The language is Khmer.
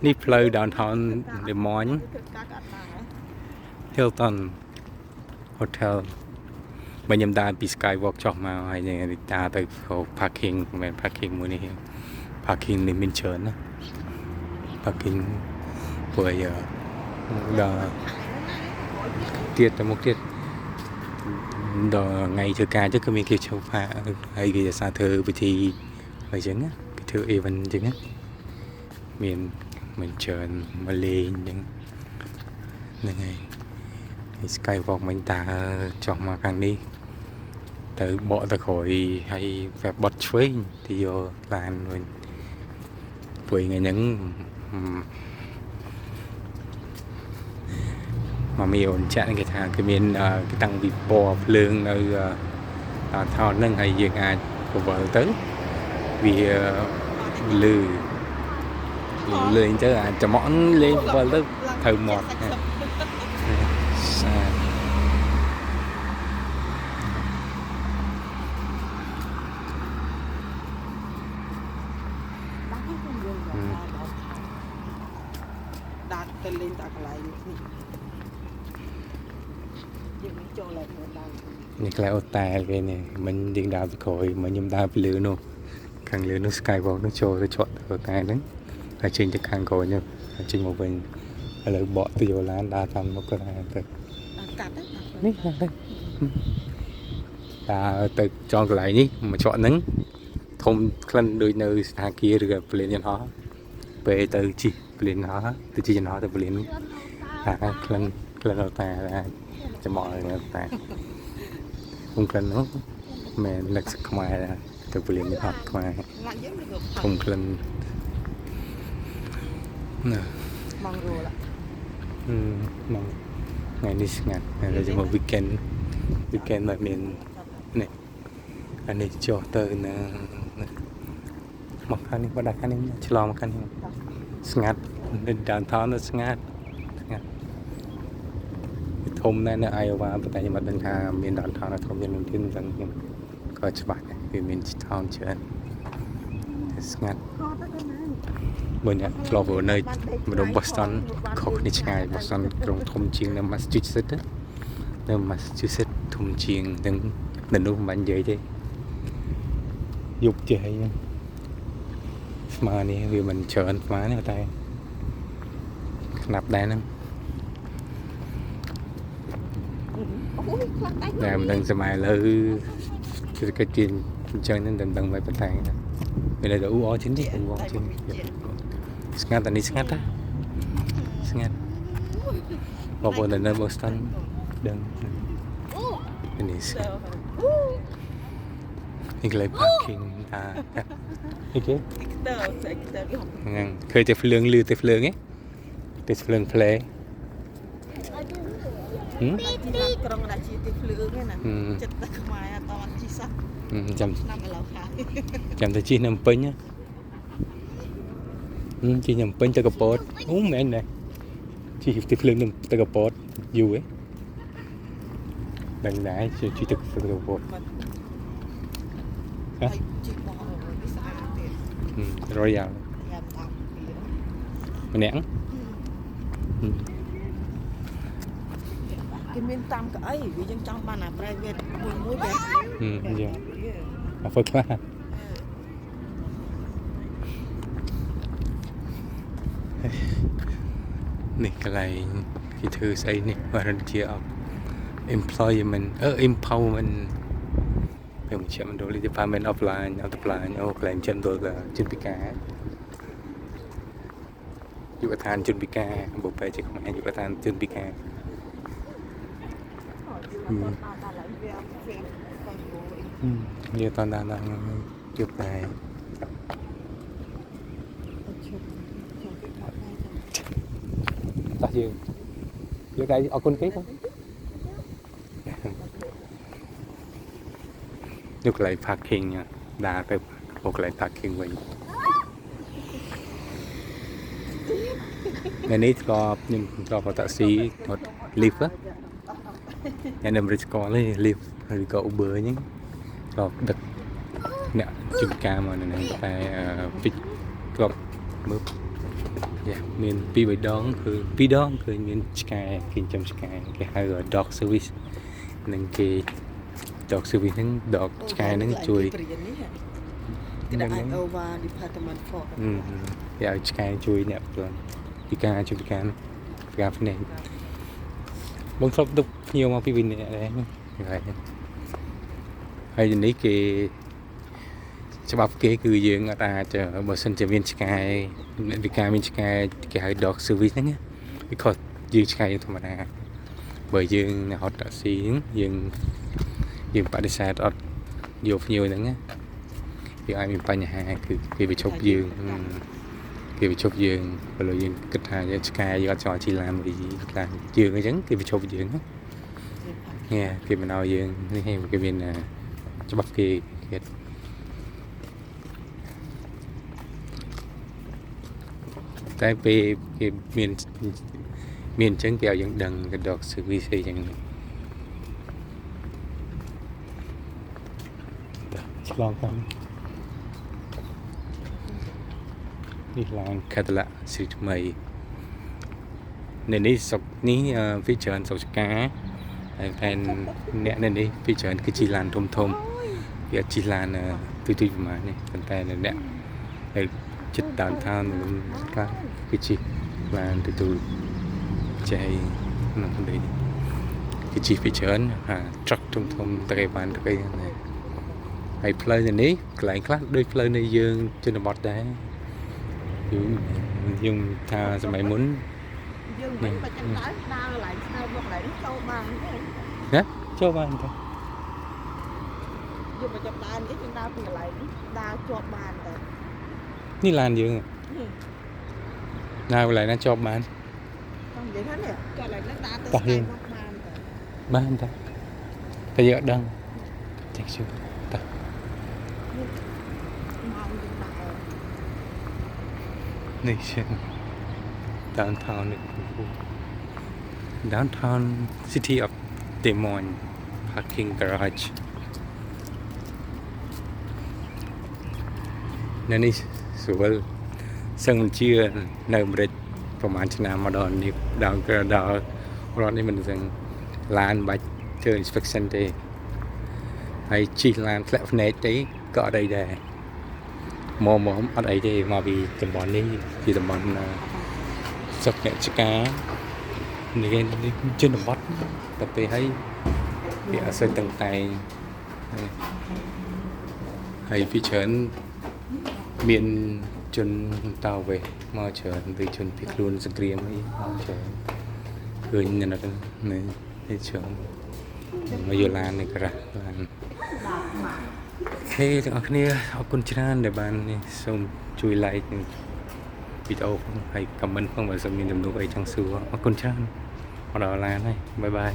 Ní pleu downtown Des Moines Hilton Hotel បើខ្ញុំដើរពី Skywalk ចុះមកហើយយើងដើរទៅ parking មិនមែន parking មួយនេះ parking នេះមានច្រើនណា parking ព្រោះដល់ទៀតទៅមុខទៀតដល់ថ្ងៃធ្វើការចឹងគឺមានគេចូលផាហើយគេจะសារធ្វើពិធីអីចឹងណាពិធី event ចឹងណាមានច្រើនមកលេងចឹងហ្នឹងហើយ Skywalk មិញតាចុះមកខាងនេះទៅបកទៅក្រោយហើយវាបត់ឆ្វេងទៅយកឡានវិញព្រោះថ្ងៃហ្នឹងមកមីអូនចាក់គេថាគេមានគេតាំងវិពណ៌ភ្លើងនៅថតហ្នឹងហើយយើងអាចពវល់ទៅវាលឺអញ្ចឹងអាចចំអកលេងពវល់ទៅត្រូវមាត់ដាក់ទៅលេងដាក់កន្លែងនេះយើងចូលឡើងដល់នេះក្លែអូតែលគេនេះមិញយើងដើរពីក្រោយមកខ្ញុំដើរពីលើនោះខាងលើនោះ Skywalk នោះចូលទៅជាប់អូតែហ្នឹងហើយចេញទៅខាងក្រោយនោះចេញមកវិញឥឡូវបកទៅយកឡានដើរតាមមកក៏ដែរទៅកាត់នេះទៅដើរទៅចងកន្លែងនេះមកជាប់ហ្នឹងធំក្លិនដូចនៅស្ថានភាពឬក៏ពលានយន្តហោះពេលទៅជិះពលានហោះទៅជិះយន្តហោះទៅពលានថាក្លិនអូតែចំអកតែខ្ញុំក្លិននោះមែនលក្ខខ្មែរទៅពលានយន្តហោះខ្មែរធំក្លិនណាមករួលមកថ្ងៃនេះស្ងាត់ហើយจะមក weekend មកមាននេះអានេះចុះទៅណាមកខាងនេះបដាខាងនេះឆ្លងមកខាងនេះស្ងាត់នៅ downtown នៅស្ងាត់ធំណាស់នៅ Iowa ប៉ុន្តែខ្ញុំអត់ដឹងថាមាន downtown ធំយ៉ាងនោះទេមិនដឹងខ្ញុំក៏ច្បាស់ដែរវាមាន town ច្រើនស្ងាត់បើអ្នកឆ្លងនៅម្ដុំ Boston ខុសគ្នាឆ្ងាយ Boston ក្រុងធំជាងនៅ Massachusetts នៅ Massachusetts ធំជាងទាំងនៅនោះមិនបាញ់និយាយទេយប់ចេះអីហ្នឹងស្មើនេះវាមិនច្រើនស្មើនេះតែខ្នាប់ដែរហ្នឹងតែមិនដឹងសម័យឥឡូវគឺគេជិះអញ្ចឹងហ្នឹងដឹងមិនប៉ុន្តែពេលទៅអ៊ូជាងនេះជាងស្ងាត់តែនេះស្ងាត់ណាស្ងាត់បងប្អូននៅ Boston ដឹងនេះស្ងាត់នេះកន្លែង parking ថាអីគេហ្នឹងឃើញតែភ្លើងលឺតែភ្លើងឯងតែភ្លើង play ក្រុងដាក់ជាទីភ្លើងហ្នឹងណាចិត្តតែខ្មែរអត់តជីសោះចាំឆ្នាំឥឡូវខាងចាំទៅជិះនៅពេញជិះនៅពេញទៅកពតអូមែនដែរជិះទីភ្លើងទៅកពតយូរឯងដឹងដែរជិះទៅកពតហើយជីបោះវាស្អាតទៀត Royal ម្នាក់គេមានតាមកៅអីវាយើងចង់បានអា private មួយបែបយ៉ាអា first class នេះកន្លែងគេធ្វើស្អីនេះ volunteer of employment empowerment ពេលមកជាមណ្ឌល Department of Line អូកន្លែងចិនដល់ជនពិការយុវដ្ឋានជនពិការបើបែរជាខ្មែរយុវដ្ឋានជនពិការវាតណ្ដាឡើងជប់ដែរតោះយើងយកដៃអរគុណគេទៅយកកន្លែង parking ដើរទៅកន្លែង parking វិញនេះធ្លាប់ខ្ញុំធ្លាប់តាក់ស៊ីរត់ lift អ្នកនៅអាមេរិកស្គាល់ទេ lift ឬក៏ Uber ហ្នឹងធ្លាប់ដឹកអ្នកជិះការមកនៅនេះតែពេចធ្លាប់មើល យ៉ាមានពីរដងគឺពីរដងគឺមានឆ្កែគេចំឆ្កែគេហៅ dog service នឹងគេ dog service ហ្នឹង dog ឆ្កែហ្នឹងជួយ cái đại over department for គេឲ្យឆ្កែជួយអ្នកពិការជួយពិការភ្នែកបងធ្លាប់ទុកភ្ញៀវមកពីវិញនេះដែរហើយនេះគេច្បាប់គេគឺយើងអាចបើសិនជាមានឆ្កែអ្នកពិការមានឆ្កែគេហៅ dog service ហ្នឹងវាខុសយើងឆ្កែធម្មតាបើយើងហត់តាក់ស៊ីយើងបដិសេធអត់យកភ្ញៀវហ្នឹងណាវាអាចមានបញ្ហាគឺគេបញ្ឈប់យើងគេបញ្ឈប់យើងបើលើយើងគិតថាយើងឆ្កែយើងអត់ចង់ជិះឡានមួយខ្លាំងយើងអញ្ចឹងគេបញ្ឈប់យើងណាគេមិនឲ្យយើងនេះគេមានច្បាប់គេទៀតតែពេលគេមានអញ្ចឹងគេឲ្យយើងដឹងcái dog service អីចឹងឆ្លងតាមនេះឡាន Cadillac ស៊ីថ្មីនេះសុកនេះវាច្រើនសុកឆ្កាហើយផែនអ្នកនេះវាច្រើនគឺជិះឡានធំវាជិះឡានទូប្រហែលនេះប៉ុន្តែអ្នកហើយចិត្តតាមឋានខ្លះគឺជិះឡានទូចៃក្នុងនេះគឺជិះវាច្រើនtruck ធំតែគេបានទៅហ្នឹងហើយផ្លូវនេះកន្លែងខ្លះដូចផ្លូវនៃយើងជនបទដែរយើងថាសម័យមុនយើងមិនបាច់ចាំដើរកន្លែងស្នៅមកកន្លែងចូលបានទេណាចូលបានទេយើងមិនចាំដើរនេះយើងដើរពីកន្លែងនេះដើរជាប់បានតែនេះឡានយើងណាកន្លែងណាជាប់បានต้องនិយាយថានេះកន្លែងហ្នឹងដើរទៅស្គៃមកបានតែតែយើងអត់ដឹងចេះជឿតើនេះជា downtown downtown city of Des Moines parking garage នេះស្រួលសឹងមិនជឿនៅអាមេរិកប្រហែលឆ្នាំមកដល់នេះដល់រដ្ឋនេះមិនសឹងឡានបាច់ធ្វើ inspection ទេហើយជិះឡានធ្លាក់ភ្នែកទេក៏អត់អីដែរមកអត់អីទេមកពីតំបន់នេះពីតំបន់សុខអ្នកឆ្កានេះជនបទតែពេលហើយវាអត់សូវតឹងតែងហើយពីច្រើនមានជនតៅវេមកច្រើនពីជនពីខ្លួនសង្គ្រាមអីមកច្រើនឃើញនៅនេះច្រើនមកយឡាននេះក្រាស់ឡានហេទាំងអស់គ្នាអរគុណច្រើនដែលបានសូមជួយ like វីដេអូហើយ comment ផងបើសិនមានទំនួលអីចង់សួរអរគុណច្រើនមកដល់ឡានហើយបាយបាយ